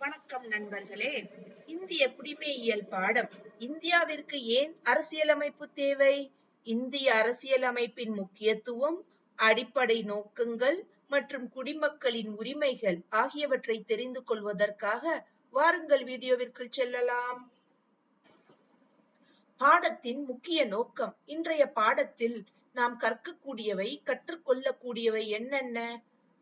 வணக்கம் நண்பர்களே. இந்திய குடிமையியல் பாடம். இந்தியாவிற்கு ஏன் அரசியலமைப்பு தேவை? இந்திய அரசியலமைப்பின் முக்கியத்துவம், அடிப்படை நோக்கங்கள் மற்றும் குடிமக்களின் உரிமைகள் ஆகியவற்றை தெரிந்து கொள்வதற்காக வாருங்கள் வீடியோவிற்கு செல்லலாம். பாடத்தின் முக்கிய நோக்கம். இன்றைய பாடத்தில் நாம் கற்கக்கூடியவை, கற்றுக்கொள்ளக்கூடியவை என்னென்ன?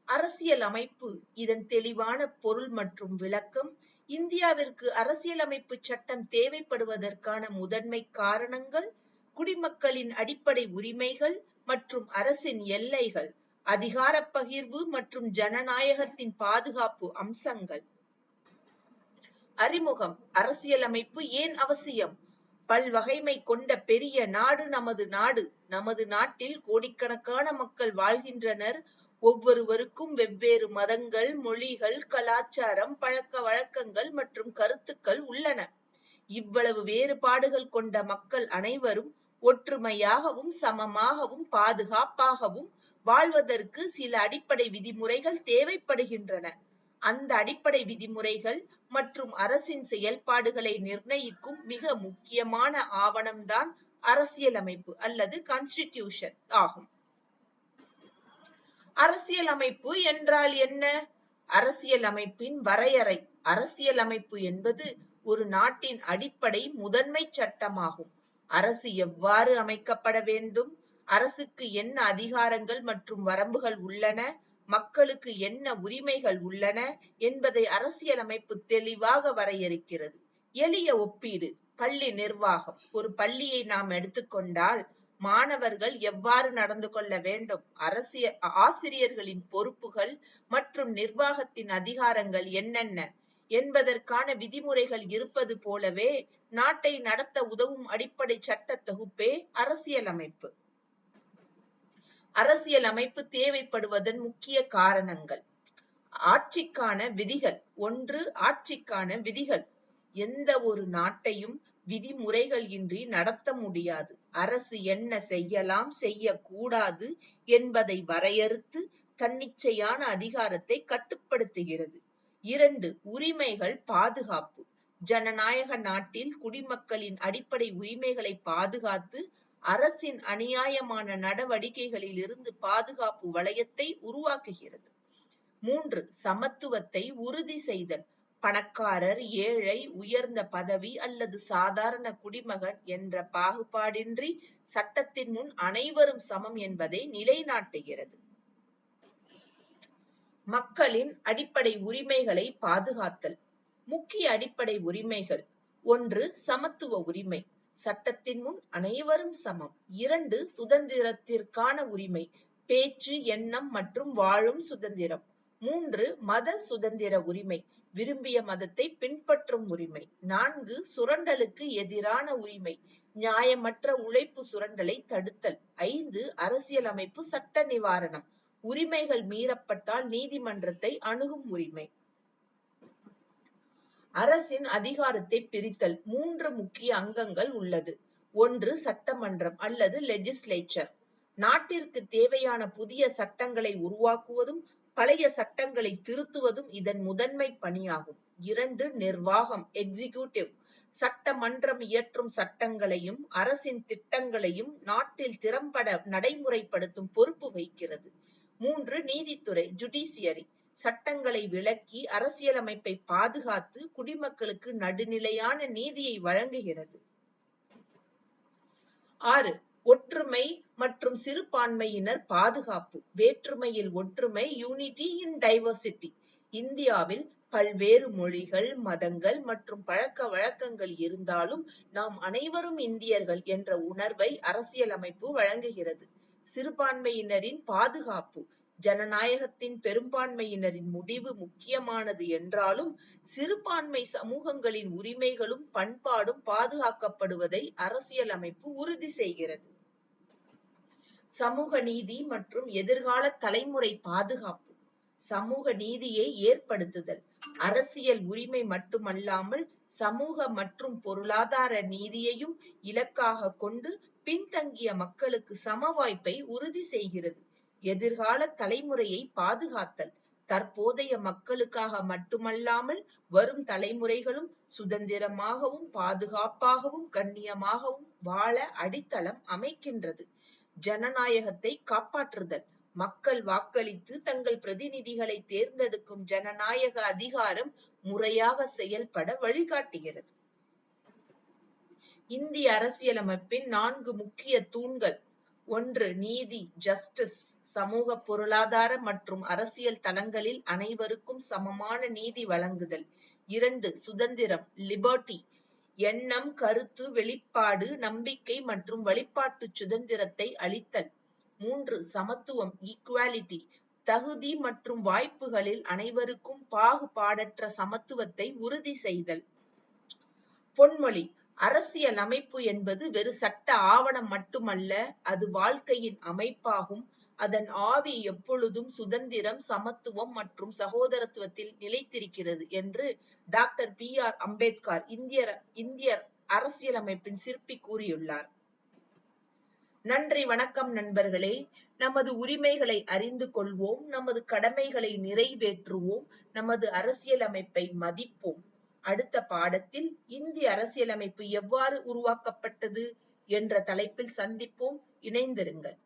அரசியல் அமைப்பு, இதன் தெளிவான பொருள் மற்றும் விளக்கம், இந்தியாவிற்கு அரசியலமைப்பு சட்டம் தேவைப்படுவதற்கான முதன்மை காரணங்கள், குடிமக்களின் அடிப்படை உரிமைகள் மற்றும் அரசின் எல்லைகள், அதிகார பகிர்வு மற்றும் ஜனநாயகத்தின் பாதுகாப்பு அம்சங்கள். அறிமுகம். அரசியலமைப்பு ஏன் அவசியம்? பல்வகைமை கொண்ட பெரிய நாடு நமது நாடு. நமது நாட்டில் கோடிக்கணக்கான மக்கள் வாழ்கின்றனர். ஒவ்வொருவருக்கும் வெவ்வேறு மதங்கள், மொழிகள், கலாச்சாரம், பழக்க வழக்கங்கள் மற்றும் கருத்துக்கள் உள்ளன. இவ்வளவு வேறுபாடுகள் கொண்ட மக்கள் அனைவரும் ஒற்றுமையாகவும் சமமாகவும் பாதுகாப்பாகவும் வாழ்வதற்கு சில அடிப்படை விதிமுறைகள் தேவைப்படுகின்றன. அந்த அடிப்படை விதிமுறைகள் மற்றும் அரசின் செயல்பாடுகளை நிர்ணயிக்கும் மிக முக்கியமான ஆவணம்தான் அரசியலமைப்பு அல்லது கான்ஸ்டிடியூஷன் ஆகும். அரசியலமைப்பு என்றால் என்ன? அரசியலமைப்பின் வரையறை. அரசியலமைப்பு என்பது ஒரு நாட்டின் அடிப்படை முதன்மை சட்டமாகும். அரசு எவ்வாறு அமைக்கப்பட வேண்டும், அரசுக்கு என்ன அதிகாரங்கள் மற்றும் வரம்புகள் உள்ளன, மக்களுக்கு என்ன உரிமைகள் உள்ளன என்பதை அரசியலமைப்பு தெளிவாக வரையறுக்கிறது. எளிய ஒப்பீடு. பள்ளி நிர்வாகம். ஒரு பள்ளியை நாம் எடுத்துக்கொண்டால் மாணவர்கள் எவ்வாறு நடந்து கொள்ள வேண்டும், ஆசிரியர்களின் பொறுப்புகள் மற்றும் நிர்வாகத்தின் அதிகாரங்கள் என்னென்ன என்பதற்கான விதிமுறைகள் இருப்பது போலவே நாட்டை நடத்த உதவும் அடிப்படை சட்ட தொகுப்பே அரசியலமைப்பு. அரசியலமைப்பு தேவைப்படுவதன் முக்கிய காரணங்கள். ஆட்சிக்கான விதிகள். 1. ஆட்சிக்கான விதிகள். எந்த ஒரு நாட்டையும் விதிமுறைகள் இன்றி நடத்த முடியாது. அரசு என்ன செய்யலாம், செய்யக்கூடாது என்பதை வரையறுத்து தன்னிச்சையான அதிகாரத்தை கட்டுப்படுத்துகிறது. 2. உரிமைகள் பாதுகாப்பு. ஜனநாயக நாட்டில் குடிமக்களின் அடிப்படை உரிமைகளை பாதுகாத்து அரசின் அநியாயமான நடவடிக்கைகளில் இருந்து பாதுகாப்பு வளையத்தை உருவாக்குகிறது. 3. சமத்துவத்தை உறுதி செய்தல். பணக்காரர், ஏழை, உயர்ந்த பதவி அல்லது சாதாரண குடிமகன் என்ற பாகுபாடின்றி சட்டத்தின் முன் அனைவரும் சமம் என்பதை நிலைநாட்டுகிறது. மக்களின் அடிப்படை உரிமைகளை பாதுகாத்தல். முக்கிய அடிப்படை உரிமைகள். 1. சமத்துவ உரிமை. சட்டத்தின் முன் அனைவரும் சமம். 2. சுதந்திரத்திற்கான உரிமை. பேச்சு, எண்ணம் மற்றும் வாழும் சுதந்திரம். 3. மத சுதந்திர உரிமை. விரும்பிய மதத்தை பின்பற்றும் உரிமை. 4. சுரண்டலுக்கு எதிரான உரிமை. நியாயமற்ற உழைப்பு சுரண்டலை தடுத்தல். 5. அரசியலமைப்பு சட்ட நிவாரணம். உரிமைகள் மீறப்பட்டால் நீதிமன்றத்தை அணுகும் உரிமை. அரசின் அதிகாரத்தை பிரித்தல். 3 முக்கிய அங்கங்கள் உள்ளது. 1. சட்டமன்றம் அல்லது லெஜிஸ்லேச்சர். நாட்டிற்கு தேவையான புதிய சட்டங்களை உருவாக்குவதும் பழைய சட்டங்களை திருத்துவதும் இதன் முதன்மை பணியாகும். 2. நிர்வாகம் எக்ஸிகியூட்டிவ். சட்டமன்றம் இயற்றும் சட்டங்களையும் அரசின் திட்டங்களையும் நாட்டில் திறம்பட நடைமுறைப்படுத்தும் பொறுப்பு வகிக்கிறது. 3. நீதித்துறை ஜுடிஷியரி. சட்டங்களை விளக்கி அரசியலமைப்பை பாதுகாத்து குடிமக்களுக்கு நடுநிலையான நீதியை வழங்குகிறது. 6. ஒற்றுமை மற்றும் சிறுபான்மையினர் பாதுகாப்பு. வேற்றுமையில் ஒற்றுமை, யூனிட்டி இன் டைவர்சிட்டி. இந்தியாவில் பல்வேறு மொழிகள், மதங்கள் மற்றும் பழக்க வழக்கங்கள் இருந்தாலும் நாம் அனைவரும் இந்தியர்கள் என்ற உணர்வை அரசியலமைப்பு வழங்குகிறது. சிறுபான்மையினரின் பாதுகாப்பு. ஜனநாயகத்தின் பெரும்பான்மையினரின் முடிவு முக்கியமானது என்றாலும் சிறுபான்மை சமூகங்களின் உரிமைகளும் பண்பாடும் பாதுகாக்கப்படுவதை அரசியலமைப்பு உறுதி செய்கிறது. சமூக நீதி மற்றும் எதிர்கால தலைமுறை பாதுகாப்பு. சமூக நீதியை ஏற்படுத்துதல். அரசியல் உரிமை மட்டுமல்லாமல் சமூக மற்றும் பொருளாதார நீதியையும் இலக்காக கொண்டு பின்தங்கிய மக்களுக்கு சம வாய்ப்பை உறுதி செய்கிறது. எதிர்கால தலைமுறையை பாதுகாத்தல். தற்போதைய மக்களுக்காக மட்டுமல்லாமல் வரும் தலைமுறைகளும் சுதந்திரமாகவும் பாதுகாப்பாகவும் கண்ணியமாகவும் வாழ அடித்தளம் அமைக்கின்றது. ஜனநாயகத்தை காப்பாற்றுதல். மக்கள் வாக்களித்து தங்கள் பிரதிநிதிகளை தேர்ந்தெடுக்கும் ஜனநாயக அதிகாரம் முறையாக செயல்பட வழிகாட்டுகிறது. இந்திய அரசியலமைப்பின் 4 முக்கிய தூண்கள். 1. நீதி ஜஸ்டிஸ், சமூக பொருளாதார மற்றும் அரசியல் தளங்களில் அனைவருக்கும் சமமான நீதி வழங்குதல். 2. சுதந்திரம் லிபர்ட்டி, எண்ணம், கருத்து வெளிப்பாடு, நம்பிக்கை மற்றும் வழிபாட்டு சுதந்திரத்தை அளித்தல். 3. சமத்துவம் ஈக்குவாலிட்டி, தகுதி மற்றும் வாய்ப்புகளில் அனைவருக்கும் பாகுபாடற்ற சமத்துவத்தை உறுதி செய்தல். பொன்மொழி: அரசியல் அமைப்பு என்பது வெறு சட்ட ஆவணம் மட்டுமல்ல, அது வாழ்க்கையின் அமைப்பாகும். அதன் ஆவி எப்பொழுதும் சுதந்திரம், சமத்துவம் மற்றும் சகோதரத்துவத்தில் நிலைத்திருக்கிறது என்று டாக்டர் பி.ஆர். அம்பேத்கர், இந்திய அரசியலமைப்பின் சிற்பி கூறியுள்ளார். நன்றி, வணக்கம் நண்பர்களே. நமது உரிமைகளை அறிந்து கொள்வோம், நமது கடமைகளை நிறைவேற்றுவோம், நமது அரசியலமைப்பை மதிப்போம். அடுத்த பாடத்தில் இந்திய அரசியலமைப்பு எவ்வாறு உருவாக்கப்பட்டது என்ற தலைப்பில் சந்திப்போம். இணைந்திருங்கள்.